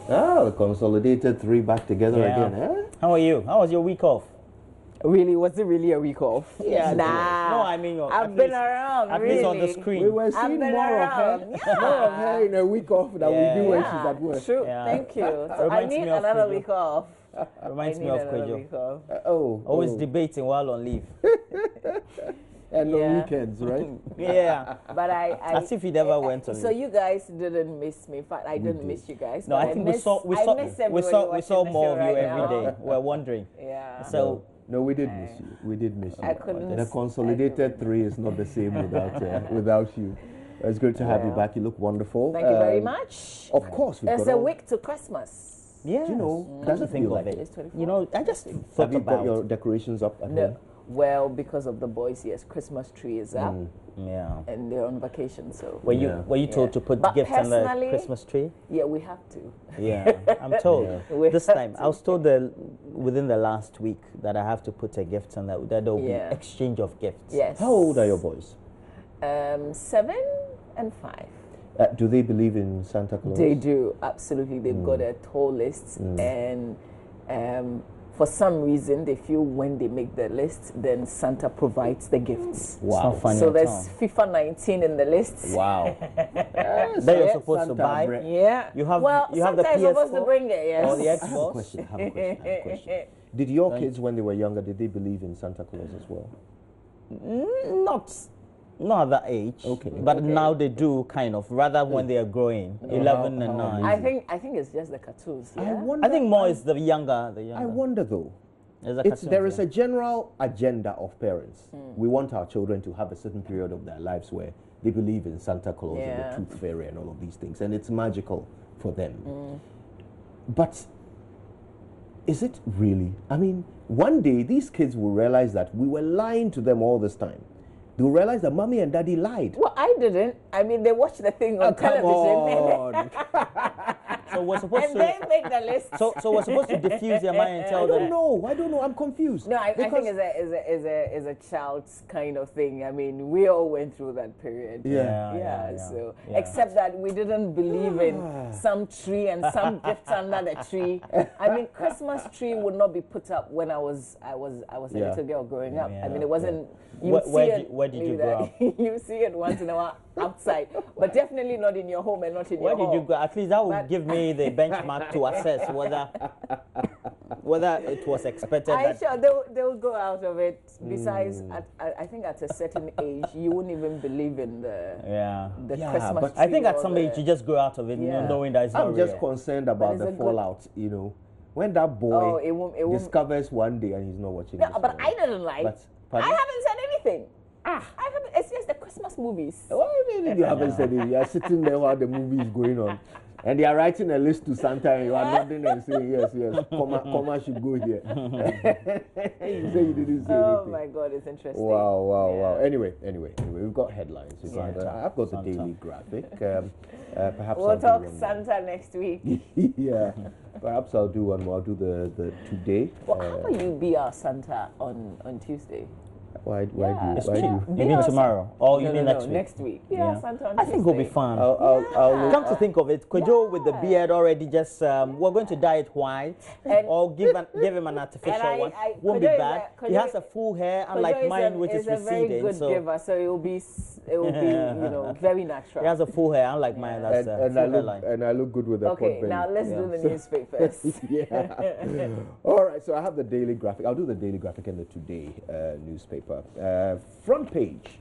Ah, the consolidated three back together again, eh? How are you? How was your week off? Really? Was it really a week off? Yeah. Nah. No, I mean, I've been around, at really. least on the screen. We were seeing more of her, more of her in a week off than we do when she's at work. True. Yeah. Thank you. So I Reminds need me of another Kwejo. week off. Reminds me of Kwejo. Oh. Debating while on leave. And on weekends, right? Yeah. But I as if he never went on so leave. you guys didn't miss me. In fact, I didn't miss you guys. No, I think we saw more of you every day. We're wondering. Yeah. So no, we did miss you. We did miss you. I couldn't. The consolidated three is not the same without you. It's good to have you back. You look wonderful. Thank you very much. Of course, it's a week to Christmas. Yeah. You know, doesn't think feel of like it. It's 24. You know, I just Have thought you got about your decorations up at home? No. Well, because of the boys, yes, Christmas tree is up. Yeah. And they're on vacation, so. Were you told to put gifts on the Christmas tree? Yeah, we have to. Yeah, I'm told. This time, I was told within the last week that I have to put a gift on that there will be exchange of gifts. Yes. How old are your boys? 7 and 5. Do they believe in Santa Claus? They do, absolutely. They've got a toll list, and for some reason, they feel when they make the list, then Santa provides the gifts. Wow. So there's FIFA 19 in the list. Wow. That you're supposed Santa to buy. bread. Yeah. You have Santa the PS4 is supposed to bring it, yes. or the I have a Xbox. question. I have a question. Did your kids, when they were younger, did they believe in Santa Claus as well? Not at that age. Okay. But now they do kind of, rather when they are growing, 11 and 9. I think it's just the cartoons. Yeah? I think more is the younger. I wonder though. There is a a general agenda of parents. We want our children to have a certain period of their lives where they believe in Santa Claus and the Tooth Fairy and all of these things, and it's magical for them. But is it really? I mean, one day these kids will realize that we were lying to them all this time. They'll realize that mommy and daddy lied. Well, I didn't. I mean, they watched the thing on television. So we're supposed and they make the list. So we're supposed to diffuse their mind and tell them. I don't know. I'm confused. No, I think it's a child's kind of thing. I mean, we all went through that period. So except that we didn't believe in some tree and some gifts under the tree. I mean, Christmas tree would not be put up when I was a little girl growing up. I mean, it wasn't. Where did you grow up? You see it once in a while outside, but definitely not in your home and not in your home. Where did you go? At least that would give me the benchmark to assess whether it was expected. I'm sure they'll go out of it. Besides, I think at a certain age, you wouldn't even believe in the Christmas but tree. I think at some age you just go out of it, knowing that it's not I'm real. just concerned about the fallout. You know, when that boy it won't discovers one day and he's not watching. No, but I didn't like. I haven't said anything. I haven't. It's just the Christmas movies. Well, you haven't said it. You are sitting there while the movie is going on, and they are writing a list to Santa, and you are nodding and saying yes, comma should go here. You say you didn't say anything. Oh my God, it's interesting. Wow. Anyway, we've got headlines. I've got the daily graphic. Perhaps we'll talk Santa next week. Yeah, perhaps I'll do one more. I'll do the today. Well, how about you be our Santa on Tuesday? Why do you mean tomorrow? Or you mean next week? Next week. Yeah, Santa on I think it'll be fun. Come to think of it, Kwejo with the beard already just, we're going to dye it white or give him an artificial one. Won't be bad. He has a full hair, unlike mine, which is receding. He's a very good giver, so it will be very natural. He has a full hair, unlike mine. That's and I look good with the pot belly. Okay, now let's do the newspapers. All right, so I have the daily graphic. I'll do the daily graphic and the Today newspaper. Front page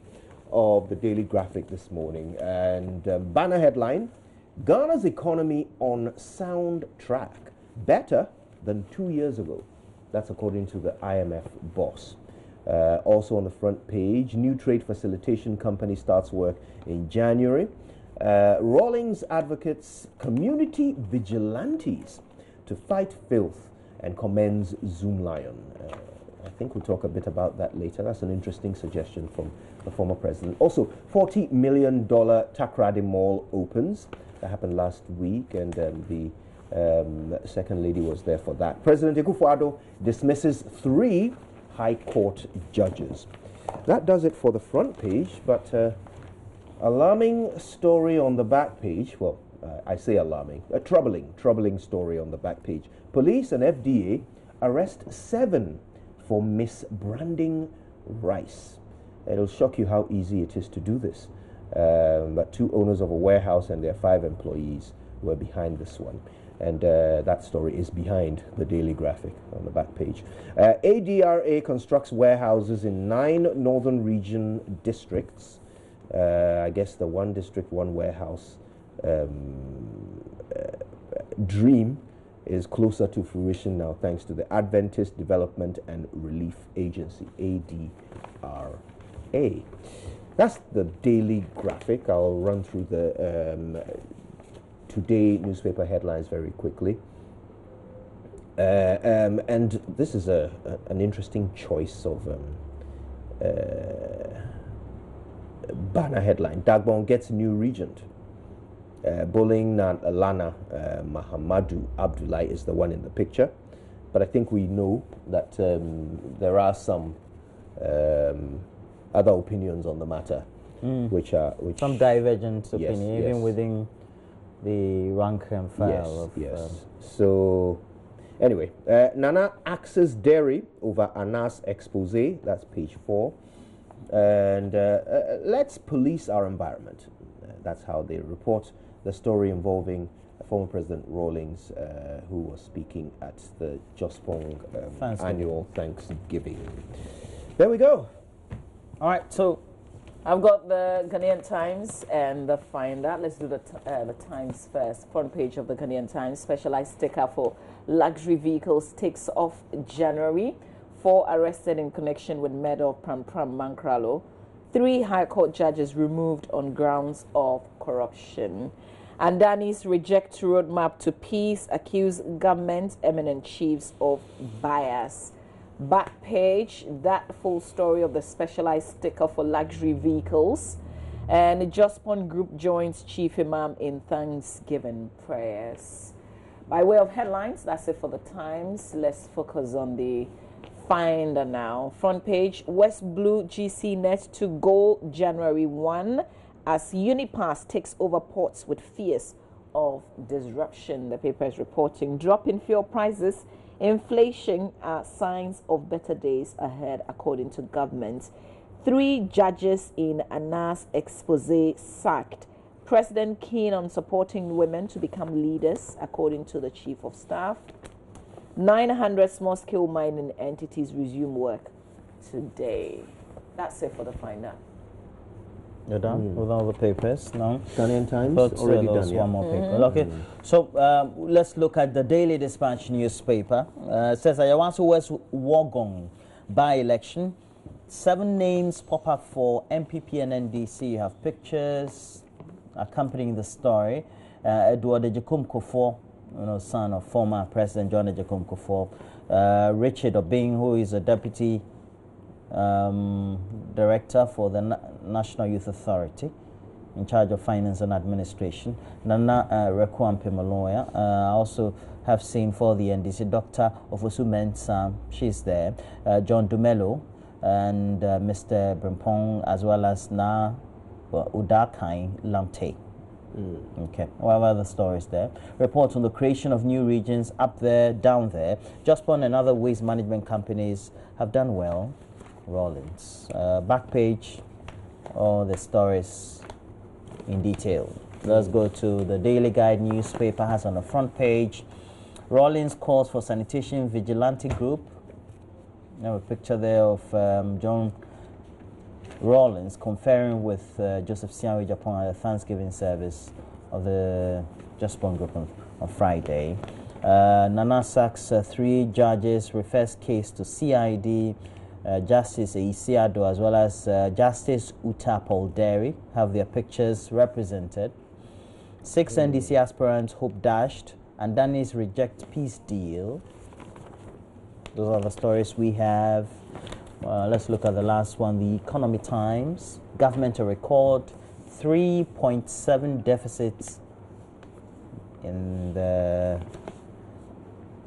of the daily graphic this morning, and banner headline: Ghana's economy on sound track, better than 2 years ago. That's according to the IMF Boss. Also on the front page, new trade facilitation company starts work in January. Rawlings advocates community vigilantes to fight filth and commends Zoomlion. I think we'll talk a bit about that later. That's an interesting suggestion from the former president. Also, $40 million Takrady Mall opens. That happened last week, and the second lady was there for that. President Akufo-Addo dismisses 3 High Court judges. That does it for the front page, but alarming story on the back page. Well, I say alarming, a troubling story on the back page. Police and FDA arrest 7 for misbranding rice. It'll shock you how easy it is to do this. But 2 owners of a warehouse and their 5 employees were behind this one. And that story is behind the Daily Graphic on the back page. ADRA constructs warehouses in 9 northern region districts. I guess the one district, one warehouse dream is closer to fruition now, thanks to the Adventist Development and Relief Agency, ADRA. That's the Daily Graphic. I'll run through the Today newspaper headlines very quickly. And this is an interesting choice of banner headline. Dagbon gets new regent. Bullying Lana Mahamadu Abdullahi is the one in the picture. But I think we know that there are some other opinions on the matter, which some divergent opinion, yes. even within the rank and file. Yes. So, anyway, Nana axes Dairy over Anas expose. That's page 4. And let's police our environment. That's how they report the story involving former President Rawlings, who was speaking at the Jospong annual Thanksgiving. There we go. All right, so I've got the Ghanaian Times and the Finder. Let's do the Times first. Front page of the Ghanaian Times. Specialized sticker for luxury vehicles takes off January. 4 arrested in connection with murder of Pram Mankralo. 3 High Court judges removed on grounds of corruption. And Danis reject roadmap to peace, accuse government eminent chiefs of bias. Back page, that full story of the specialized sticker for luxury vehicles. And the Jospon Group joins Chief Imam in Thanksgiving prayers. By way of headlines, that's it for the Times. Let's focus on the Finder now. Front page, West Blue GC net to go January 1 as Unipass takes over ports with fears of disruption. The paper is reporting drop in fuel prices. Inflation are signs of better days ahead, according to government. 3 judges in Anas expose sacked. President keen on supporting women to become leaders, according to the Chief of Staff. 900 small-scale mining entities resume work today. That's it for the Finder. You're done with all the papers now? Ghanaian Times already done. One more paper. Okay, so let's look at the Daily Dispatch newspaper. It says Ayawaso West Wogong by-election. 7 names pop up for MPP and NDC. You have pictures accompanying the story. Edward Ejekum Kufuor, son of former President John Ejekum Kufuor. Richard Obing, who is a deputy director for the National Youth Authority in charge of finance and administration. Nana Rekuampe Maloya. I also have seen for the NDC Dr. Ofosu Mensah, she's there. John Dumelo and Mr. Brimpong, as well as Na Udakai Lamte. Okay, what are the stories there? Reports on the creation of new regions up there, down there. Jospon and other waste management companies have done well. Rawlings. Back page, all the stories in detail. Let's go to the Daily Guide newspaper. Has on the front page, Rawlings calls for sanitation vigilante group. You have a picture there of John Rawlings conferring with Joseph Siawi Japan at the Thanksgiving service of the Jospon Group on Friday. Nana sacks 3 judges, refers case to CID. Justice Isiado as well as Justice Utapol Derry have their pictures represented. 6 NDC aspirants hope dashed, and Danis reject peace deal. Those are the stories we have. Let's look at the last one, the Economy Times. Government to record 3.7 deficits in the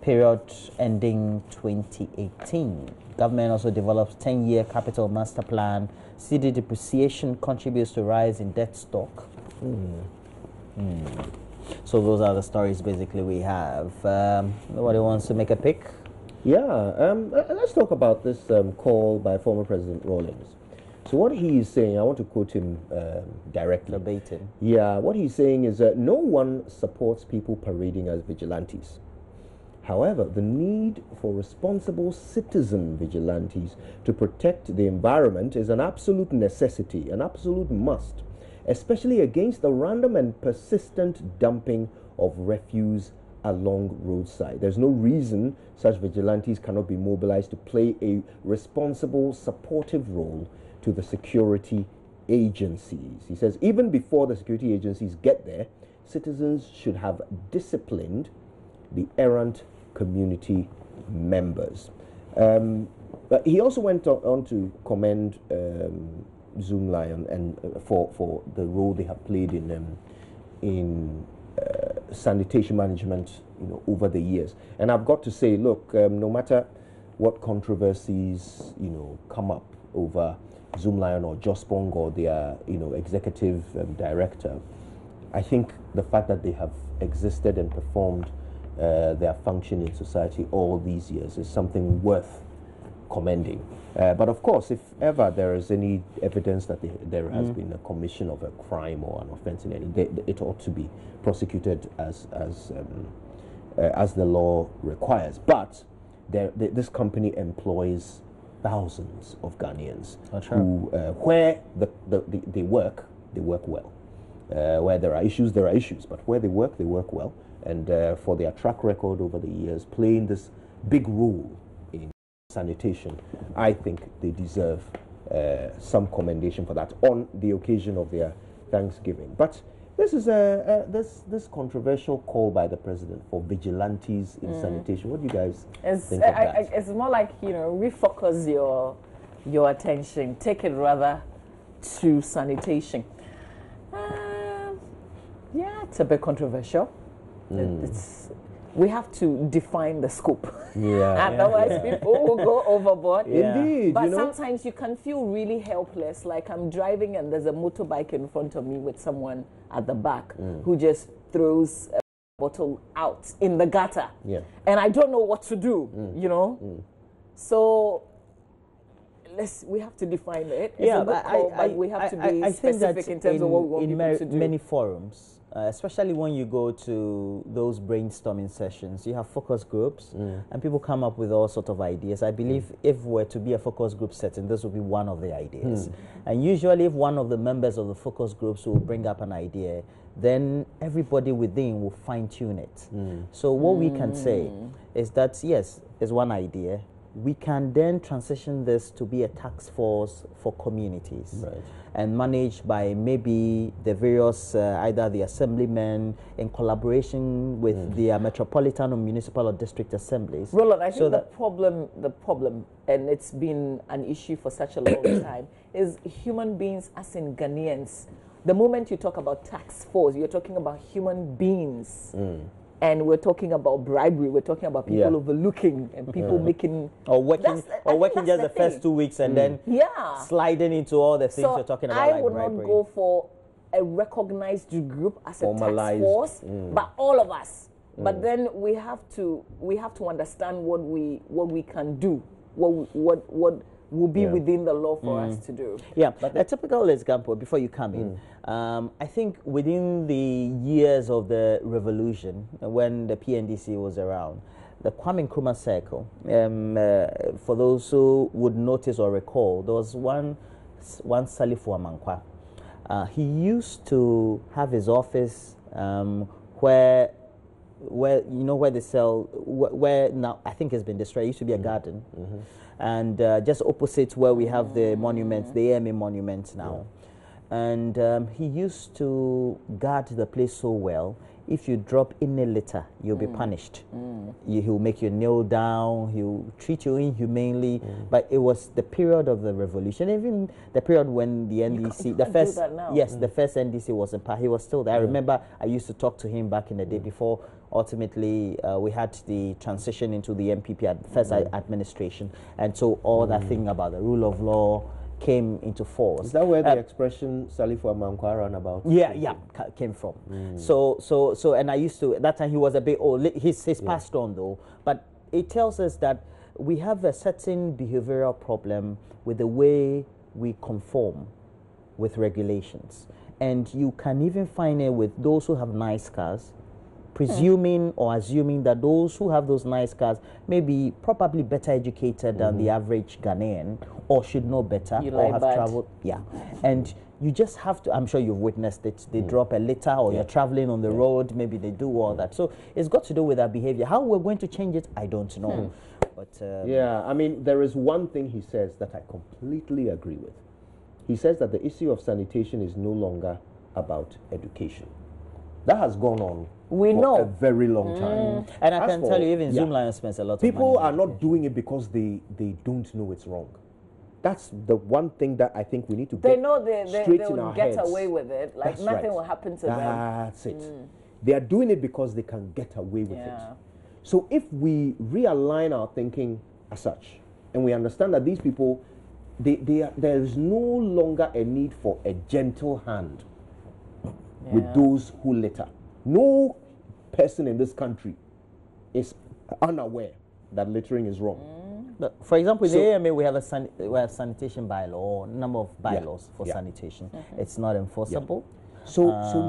period ending 2018. Government also develops 10-year capital master plan. CD depreciation contributes to rise in debt stock. So those are the stories basically we have. Nobody wants to make a pick? Yeah, let's talk about this call by former President Rawlings. So what he is saying, I want to quote him directly. Verbatim. Yeah, what he's saying is that no one supports people parading as vigilantes. However, the need for responsible citizen vigilantes to protect the environment is an absolute necessity, an absolute must, especially against the random and persistent dumping of refuse along roadside. There's no reason such vigilantes cannot be mobilized to play a responsible, supportive role to the security agencies. He says even before the security agencies get there, citizens should have disciplined the errant community members. But he also went on to commend Zoom Lion and for the role they have played in sanitation management, over the years. And I've got to say, look, no matter what controversies come up over Zoom Lion or Jospong or their executive director, I think the fact that they have existed and performed their function in society all these years is something worth commending. But of course, if ever there is any evidence that there has been a commission of a crime or an offense in any, it ought to be prosecuted as the law requires. But this company employs thousands of Ghanaians who, where they work well. Where there are issues, but where they work well. And for their track record over the years, playing this big role in sanitation, I think they deserve some commendation for that on the occasion of their Thanksgiving. But this is this controversial call by the president for vigilantes in sanitation. What do you guys think of that? It's more like, refocus your attention, take it rather to sanitation. Yeah, it's a bit controversial. We have to define the scope. Otherwise, people will go overboard. Indeed. But sometimes you can feel really helpless. Like I'm driving and there's a motorbike in front of me with someone at the back who just throws a bottle out in the gutter. And I don't know what to do, So we have to define it. But we have to be specific in terms of what we want people to do. In many forums, especially when you go to those brainstorming sessions, you have focus groups and people come up with all sorts of ideas. I believe if we're to be a focus group setting, this will be one of the ideas. And usually if one of the members of the focus groups will bring up an idea, then everybody within will fine-tune it. So what we can say is that, yes, there's one idea. We can then transition this to be a task force for communities and managed by maybe the various, either the assemblymen in collaboration with the metropolitan or municipal or district assemblies. Roland, I think the problem, and it's been an issue for such a long time, is human beings as in Ghanaians. The moment you talk about task force, you're talking about human beings. And we're talking about bribery. We're talking about people overlooking and people making or working just the first 2 weeks and then sliding into all the things you're talking about. I would not go for a recognized group as a task force, but all of us. But then we have to understand what we can do, what will be within the law for us to do. Yeah, but a typical example before you come in, I think within the years of the revolution, when the PNDC was around, the Kwame Nkrumah circle, for those who would notice or recall, there was one Salifu Amankwa. He used to have his office where they sell, where now I think it's been destroyed. It used to be a garden. And just opposite where we have the monuments, the AMA monuments now. And he used to guard the place so well. If you drop in a litter, you'll be punished. He'll make you kneel down. He'll treat you inhumanely. But it was the period of the revolution, even the period when the NDC, the first NDC was in power. He was still there. I remember I used to talk to him back in the day before. Ultimately, we had the transition into the MPP first administration, and so all that thing about the rule of law, came into force. Is that where the expression "Sally for Mankwara" about? Yeah, came from. So, and I used to, at that time he was a bit old. He's passed on though, but it tells us that we have a certain behavioral problem with the way we conform with regulations. And you can even find it with those who have nice cars, presuming or assuming that those who have those nice cars may be probably better educated than the average Ghanaian, or should know better, or have traveled. Yeah. And you just have to, I'm sure you've witnessed it, they drop a litter, or you're traveling on the road, maybe they do all that. So it's got to do with our behavior. How we're going to change it, I don't know. But yeah, I mean, there is one thing he says that I completely agree with. He says that the issue of sanitation is no longer about education. That has gone on for a very long time. And I can tell you, even Zoomlion spends a lot of money. People are not doing it because they don't know it's wrong. That's the one thing that I think we need to get straight in our heads. They will get away with it. Like nothing will happen to them. That's it. They are doing it because they can get away with it. So if we realign our thinking as such, and we understand that these people, there is no longer a need for a gentle hand with those who litter. No person in this country is unaware that littering is wrong. But for example, in the AMA, we have a sanitation bylaw, or number of bylaws for sanitation. It's not enforceable. So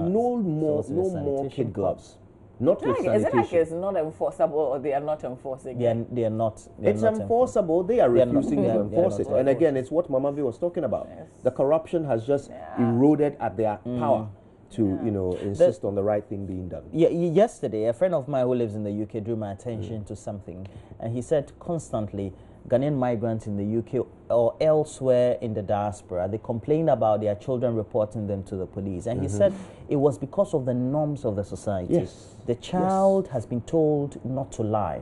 no more kid gloves. Not with sanitation. Is it like it's not enforceable, or they are not enforcing it? They are not. It's enforceable. They are refusing to enforce it. And again, it's what Mama V was talking about. The corruption has just eroded at their power to insist on the right thing being done. Yeah, yesterday, a friend of mine who lives in the UK drew my attention to something, and he said constantly Ghanaian migrants in the UK or elsewhere in the diaspora, they complain about their children reporting them to the police. And he said it was because of the norms of the society. Yes. The child has been told not to lie.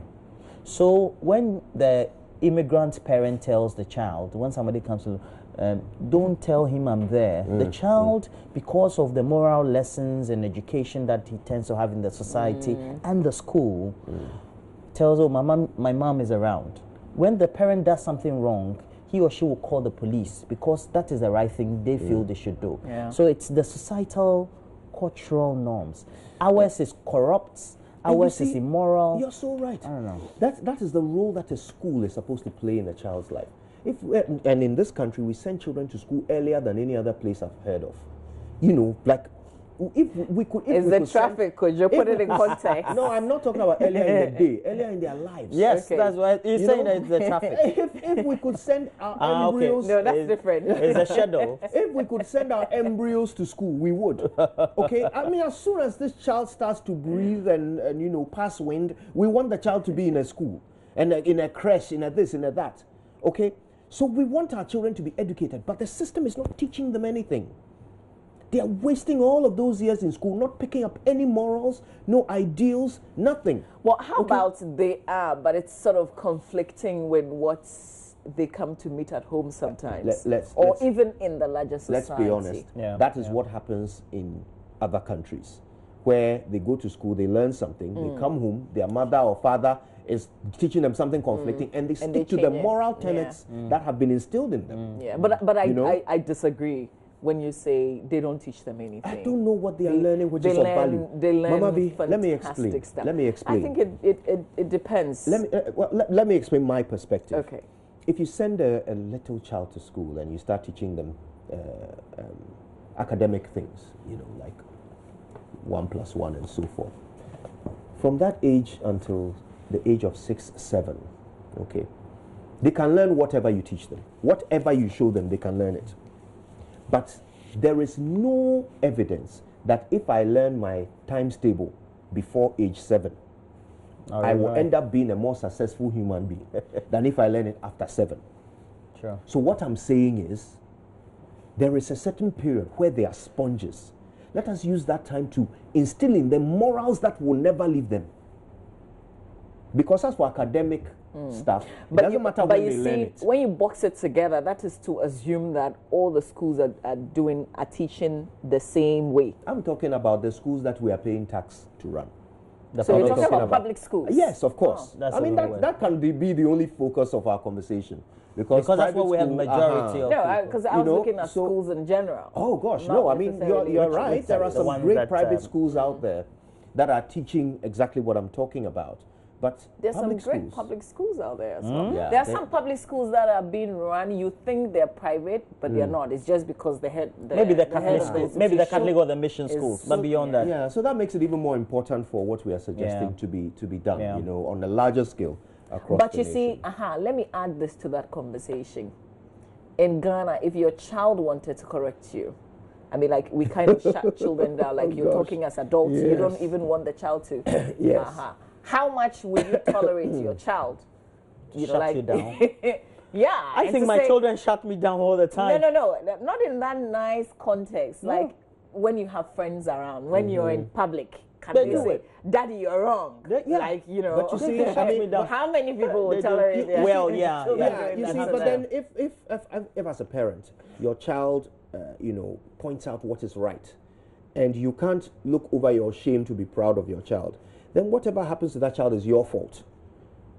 So when the immigrant parent tells the child, when somebody comes to, don't tell him I'm there, the child, because of the moral lessons and education that he tends to have in the society and the school, tells, oh, my mom is around. When the parent does something wrong, he or she will call the police because that is the right thing they feel they should do. So it's the societal, cultural norms. Ours is corrupt. Ours is immoral. You're so right. I don't know. That is the role that a school is supposed to play in a child's life. And in this country, we send children to school earlier than any other place I've heard of. You know, like, if we could... Is the traffic, could you put it in context? No, I'm not talking about earlier in the day, earlier in their lives. Yes, that's why you're saying that it's the traffic. If we could send our embryos... No, that's different. It's a shadow. If we could send our embryos to school, we would. Okay? I mean, as soon as this child starts to breathe and pass wind, we want the child to be in a school, and in a creche, in a this, in a that. Okay? So we want our children to be educated, but the system is not teaching them anything. They are wasting all of those years in school, not picking up any morals, no ideals, nothing. Well, how about they are, but it's sort of conflicting with what they come to meet at home sometimes, or even in the larger society. Let's be honest. That is what happens in other countries, where they go to school, they learn something, they come home, their mother or father is teaching them something conflicting, and they stick to the moral tenets that have been instilled in them. Yeah, but I disagree when you say they don't teach them anything. I don't know what they are learning, which is of value. They learn Mama V, let me explain. Stuff. Let me explain. I think it depends. Let me explain my perspective. Okay. If you send a little child to school and you start teaching them academic things, like 1 + 1 and so forth, from that age until the age of 6, 7, okay, they can learn whatever you teach them. Whatever you show them, they can learn it. But there is no evidence that if I learn my times table before age 7, I will end up being a more successful human being than if I learn it after 7. Sure. So what I'm saying is, there is a certain period where they are sponges. Let us use that time to instill in them morals that will never leave them. Because as for academic stuff, it doesn't matter when they learn it. When you box it together, that is to assume that all the schools are teaching the same way. I'm talking about the schools that we are paying tax to run. So you're talking about public schools? Yes, of course. I mean, that can be the only focus of our conversation. Because that's what we have majority of. No, because I was looking at schools in general. Oh gosh, no, I mean you're right. There are some great private schools out there that are teaching exactly what I'm talking about. But there's some great public schools out there as well. Yeah. There are some public schools that are being run. You think they're private, but they're not. It's just because they had maybe the Catholic schools, maybe the Catholic or the mission schools. But beyond that, yeah. So that makes it even more important for what we are suggesting to be done. You know, on a larger scale across. But the you nation. see, let me add this to that conversation. In Ghana, if your child wanted to correct you, I mean, like we kind of shut children down. Like you're talking as adults, you don't even want the child to. Yes. How much will you tolerate your child? Shut you down. Yeah. I think my children shut me down all the time. No. Not in that nice context. No. Like when you have friends around, when you're in public, can they say, Daddy, you're wrong? Like, you know. But you see, I mean, how many people will tolerate that? Well, you see, but then if as a parent, your child, points out what is right, and you can't look over your shame to be proud of your child, then whatever happens to that child is your fault.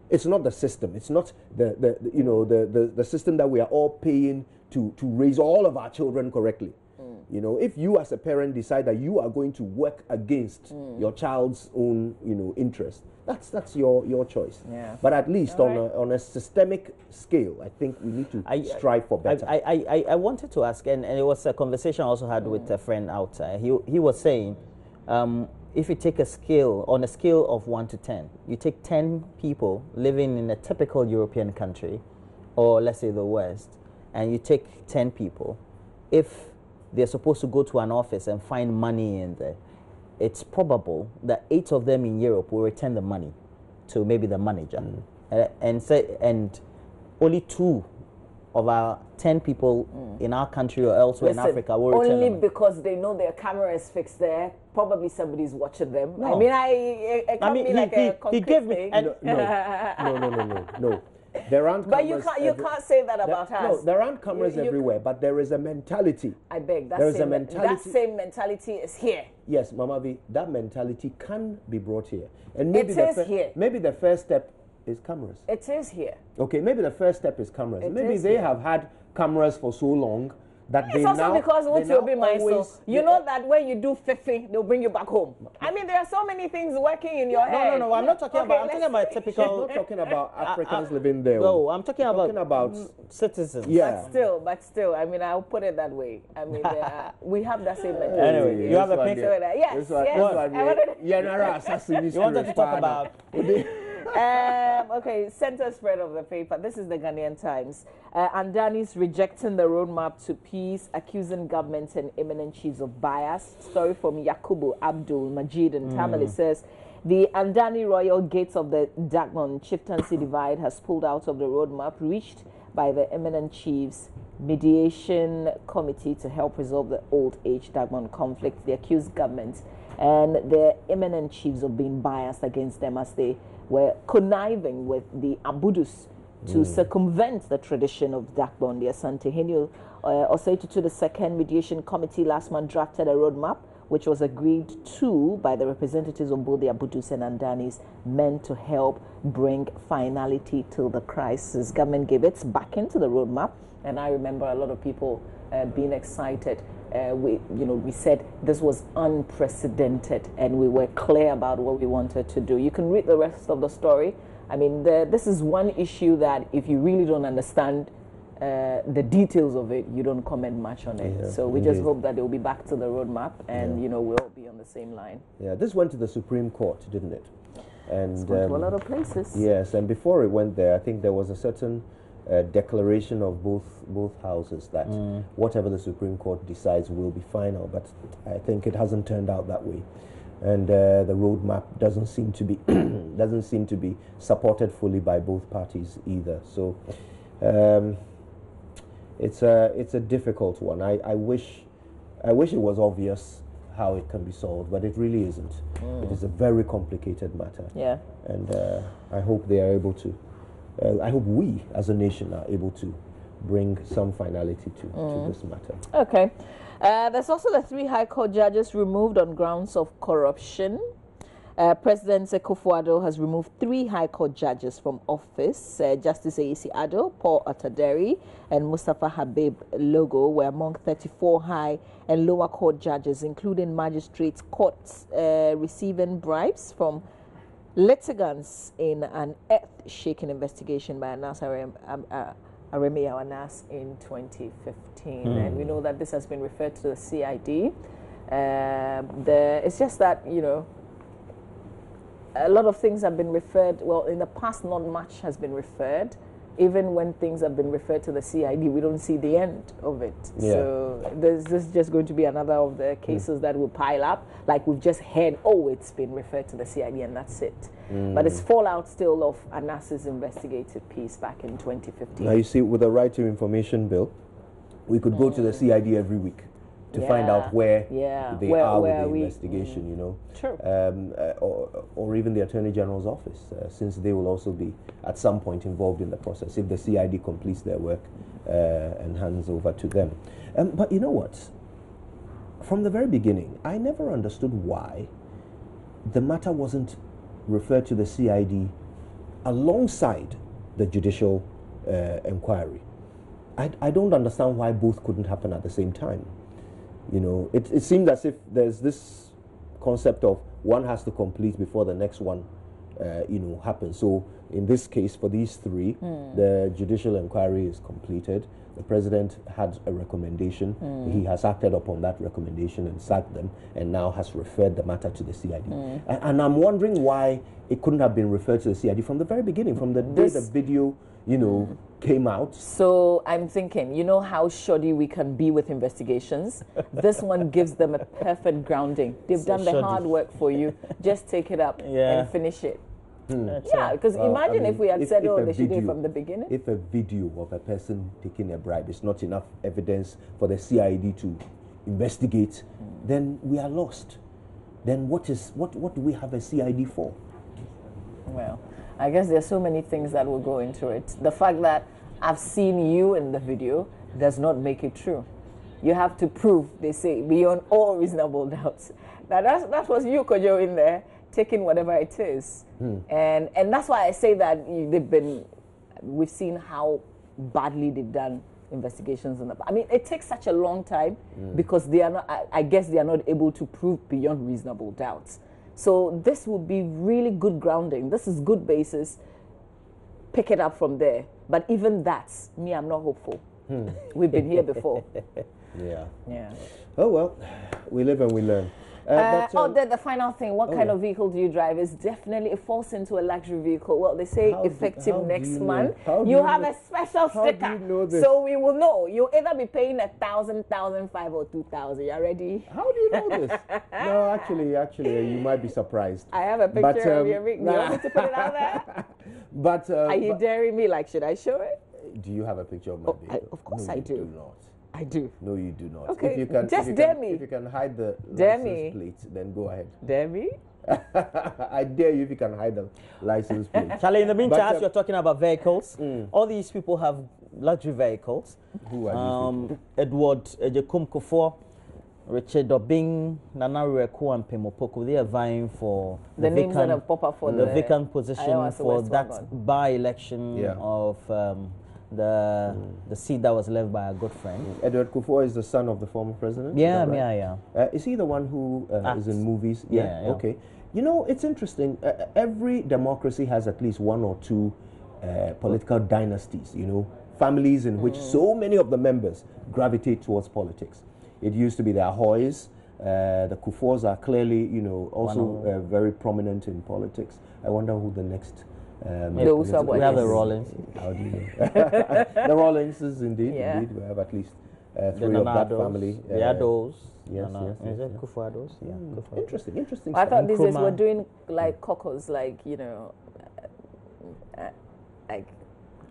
It's not the system. It's not the system that we are all paying to raise all of our children correctly. You know, if you as a parent decide that you are going to work against your child's own, interest, that's your choice. Yeah. But at least on a systemic scale, I think we need to strive for better. I wanted to ask, and it was a conversation I also had with a friend outside. He was saying, if you take a scale, on a scale of 1 to 10, you take 10 people living in a typical European country, or let's say the West, and you take 10 people, if they're supposed to go to an office and find money in there, it's probable that 8 of them in Europe will return the money to maybe the manager, and only 2 of our 10 people in our country or elsewhere in Africa will return only because they know their camera is fixed there. Probably somebody's watching them. No. I mean, he gave me no. There aren't cameras. But you can't say that about us. No, there aren't cameras everywhere, but there is a mentality. I beg. There is a mentality. That same mentality is here. Yes, Mama V, that mentality can be brought here. And maybe here. Maybe the first step is cameras. It is here. Okay, maybe the first step is cameras. Maybe they have had cameras for so long that it's also because once you'll be myself, you know that when you do fifi, they'll bring you back home. I mean, there are so many things working in your head. No. I'm not talking about. I'm talking about typical. I'm not talking about Africans living there. No, I'm talking about citizens. Yeah. But still, I mean, I'll put it that way. I mean, we have that same mentality. Anyway, you have a picture. Yes. You wanted to talk about. Okay, center spread of the paper. This is the Ghanaian Times. Andani's rejecting the roadmap to peace, accusing governments and eminent chiefs of bias. Story from Yakubu Abdul Majid and Tamale says, the Andani royal gates of the Dagmon chieftaincy divide has pulled out of the roadmap reached by the eminent chiefs mediation committee to help resolve the old age Dagmon conflict. They accused governments and the eminent chiefs of being biased against them as they were conniving with the Abudus to circumvent the tradition of Dagbon. The Asante Henio Oseitu to the second mediation committee last month drafted a roadmap which was agreed to by the representatives of both the Abudus and Andanis, meant to help bring finality to the crisis. Government gave its back into the roadmap, and I remember a lot of people being excited. We said this was unprecedented, and we were clear about what we wanted to do. You can read the rest of the story. I mean, this is one issue that if you really don't understand the details of it, you don't comment much on it. So we just hope that they will be back to the roadmap, and we'll all be on the same line. Yeah, this went to the Supreme Court, didn't it? And it's gone to a lot of places. Yes, and before it went there, I think there was a certain declaration of both houses that whatever the Supreme Court decides will be final, but I think it hasn't turned out that way, and the roadmap doesn't seem to be supported fully by both parties either. So it's a difficult one. I wish it was obvious how it can be solved, but it really isn't. It is a very complicated matter. Yeah, and I hope they are able to. I hope we, as a nation, are able to bring some finality to this matter. Okay. There's also the 3 High Court judges removed on grounds of corruption. President Akufo-Addo has removed 3 High Court judges from office. Justice Ayesi Addo, Paul Ataderi, and Mustafa Habib Logo were among 34 high and lower court judges, including magistrates' courts receiving bribes from litigants in an earth-shaking investigation by Anas Aremi Awanas in 2015. And we know that this has been referred to the CID. It's just that, you know, a lot of things have been referred, well, in the past not much has been referred. Even when things have been referred to the CID, we don't see the end of it. Yeah. So this is just going to be another of the cases that will pile up. Like we've just heard, oh, it's been referred to the CID and that's it. But it's fallout still of Anas's investigative piece back in 2015. Now you see, with the Right to Information Bill, we could go to the CID every week to find out where they are with the investigation, you know. True. Or even the Attorney General's office, since they will also be at some point involved in the process if the CID completes their work and hands over to them. But you know what? From the very beginning, I never understood why the matter wasn't referred to the CID alongside the judicial inquiry. I don't understand why both couldn't happen at the same time. You know, it seems as if there's this concept of one has to complete before the next one, you know, happens. So in this case, for these 3, the judicial inquiry is completed. The president had a recommendation. He has acted upon that recommendation and sacked them, and now has referred the matter to the CID. And I'm wondering why it couldn't have been referred to the CID from the very beginning, from the day the video, you know, came out. So I'm thinking, you know how shoddy we can be with investigations? This one gives them a perfect grounding. They've done the hard work for you. Just take it up and finish it. Yeah, because imagine if we had said, oh, they should do it from the beginning. If a video of a person taking a bribe is not enough evidence for the CID to investigate, then we are lost. Then what do we have a CID for? Well, I guess there's so many things that will go into it. The fact that I've seen you in the video does not make it true. You have to prove, they say, beyond all reasonable doubts. Now that was you, Kojo, in there, taking whatever it is. And that's why I say that we've seen how badly they've done investigations. I mean, it takes such a long time because they are not, I guess they are not able to prove beyond reasonable doubts. So this will be really good grounding. This is good basis. Pick it up from there. But even that, me, I'm not hopeful. We've been here before. Yeah. Oh, well, we live and we learn. The final thing, what kind of vehicle do you drive? Is definitely, it falls into a luxury vehicle. Well, they say effective next month. You have a special sticker. How do you know this? So we will know. You'll either be paying 1,000, 1,500 or 2,000. You ready? How do you know this? No, actually, you might be surprised. I have a picture of your vehicle. You want me to put it out there? But are you daring me? Like, should I show it? Do you have a picture of my vehicle? Of course I do. Do not. I do. No, you do not. Okay, if you can, just dare me. If you can hide the license plate, then go ahead. Dare me? I dare you if you can hide the license plate. Charlie, in the meantime, as you're talking about vehicles, all these people have luxury vehicles. Who are these people? Edward Ejekum Kufuor, Richard Obing, Nana Reku, and Pemopoko. They are vying for the names that have popped up for the vacant position for that by-election of the seat that was left by a good friend. Edward Kufuor is the son of the former president? Yeah. Is he the one who is in movies? Yeah. Okay. You know, it's interesting. Every democracy has at least 1 or 2 political dynasties, you know, families in which so many of the members gravitate towards politics. It used to be the Ahoys. The Kufuors are clearly, you know, also very prominent in politics. I wonder who the next... we have the Rawlings. How do you know? The Rawlings is indeed. We have at least 3 of that family. The Addos. Yes. Is it Kufuor Addos? Yeah. Interesting. I thought these days we're doing like cocos, like, you know,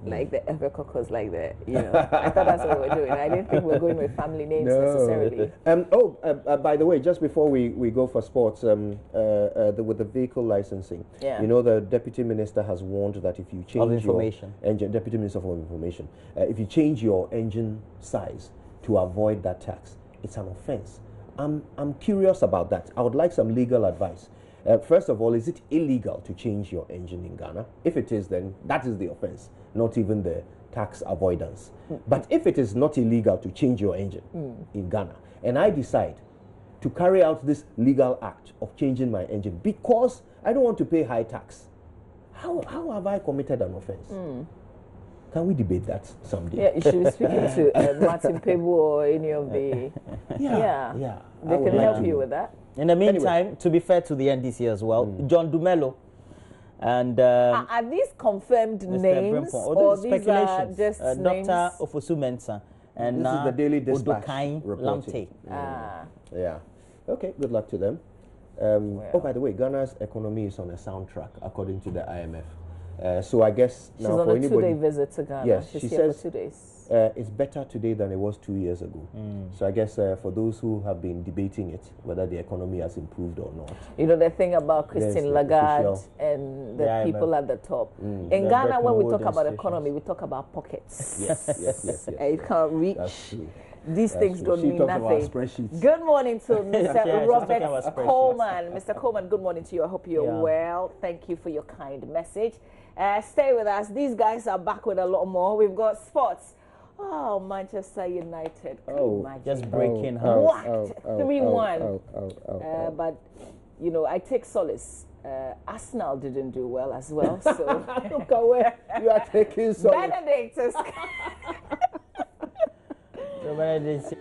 like the ever cocos, like the, you know. I thought that's what we were doing. I didn't think we were going with family names necessarily. By the way, just before we go for sports, with the vehicle licensing, you know, the deputy minister has warned that if you change your engine, deputy minister for information, if you change your engine size to avoid that tax, it's an offense. I'm curious about that. I would like some legal advice. First of all, is it illegal to change your engine in Ghana? If it is, then that is the offense, not even the tax avoidance. But if it is not illegal to change your engine in Ghana, and I decide to carry out this legal act of changing my engine because I don't want to pay high tax, how have I committed an offense? Can we debate that someday? Yeah, you should be speaking to Martin Pebu or any of the... Yeah. They can help you with that. In the meantime, to be fair to the NDC as well, John Dumelo and... are these confirmed Mr. names? Or these are just names? Dr. Ofosu Mensah and this is the Daily Dispatch Odokain reporting. Lamte. Yeah. Okay, good luck to them. Oh, by the way, Ghana's economy is on a soundtrack, according to the IMF. So I guess she's now on for a anybody, 2-day visit to Ghana. yes, she's she here says for 2 days. It's better today than it was 2 years ago. So I guess for those who have been debating it, whether the economy has improved or not. You know, the thing about Christine Lagarde official, and the people at the top. In The Ghana, when we Bretton talk about Woods economy, we talk about pockets. Yes. You can't reach. That's true. These things don't She mean talks about nothing. spreadsheets. Good morning to Mr. Robert about Coleman. Mr. Coleman, good morning to you. I hope you're well. Thank you for your kind message. Stay with us. These guys are back with a lot more. We've got sports. Oh, Manchester United. Just breaking her. Whacked 3-1. But, you know, I take solace. Arsenal didn't do well as well. So Look at where you are taking some. Benedict is... So Benedict